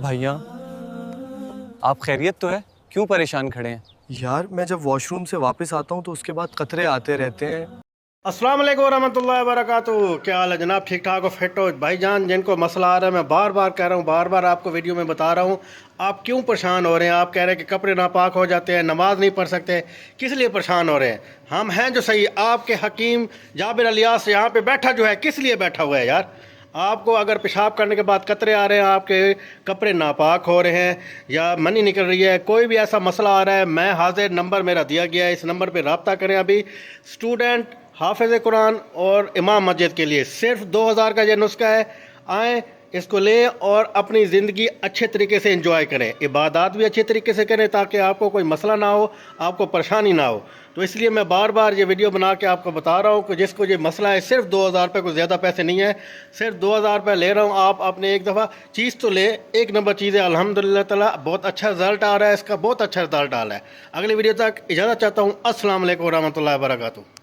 بھائیاں آپ خیریت تو ہے؟ کیوں پریشان کھڑے ہیں؟ یار میں جب واش روم سے واپس آتا ہوں تو اس کے بعد قطرے آتے رہتے ہیں۔ السلام علیکم ورحمۃ اللہ وبرکاتہ۔ کیا حال ہے جناب؟ ٹھیک ٹھاک ہو؟ فٹ ہو؟ بھائی جان جن کو مسئلہ آ رہا ہے میں بار بار کہہ رہا ہوں، بار بار آپ کو ویڈیو میں بتا رہا ہوں، آپ کیوں پریشان ہو رہے ہیں؟ آپ کہہ رہے ہیں کہ کپڑے ناپاک ہو جاتے ہیں، نماز نہیں پڑھ سکتے، کس لیے پریشان ہو رہے ہیں؟ ہم ہیں جو صحیح، آپ کے حکیم جابر الیاس یہاں پہ بیٹھا جو ہے کس لیے بیٹھا ہوا ہے یار؟ آپ کو اگر پیشاب کرنے کے بعد قطرے آ رہے ہیں، آپ کے کپڑے ناپاک ہو رہے ہیں یا منی نکل رہی ہے، کوئی بھی ایسا مسئلہ آ رہا ہے، میں حاضر، نمبر میرا دیا گیا ہے، اس نمبر پہ رابطہ کریں۔ ابھی اسٹوڈنٹ حافظ قرآن اور امام مسجد کے لیے صرف 2000 کا یہ نسخہ ہے، آئیں اس کو لیں اور اپنی زندگی اچھے طریقے سے انجوائے کریں، عبادات بھی اچھے طریقے سے کریں تاکہ آپ کو کوئی مسئلہ نہ ہو، آپ کو پریشانی نہ ہو۔ تو اس لیے میں بار بار یہ ویڈیو بنا کے آپ کو بتا رہا ہوں کہ جس کو یہ مسئلہ ہے صرف 2000 روپے، کوئی زیادہ پیسے نہیں ہے، صرف 2000 روپے لے رہا ہوں۔ آپ اپنے ایک دفعہ چیز تو لیں، ایک نمبر چیز ہے، الحمدللہ تعالیٰ بہت اچھا رزلٹ آ رہا ہے، اس کا بہت اچھا رزلٹ آ رہا ہے۔ اگلی ویڈیو تک اجازت چاہتا ہوں۔ السلام علیکم ورحمۃ اللہ وبرکاتہ۔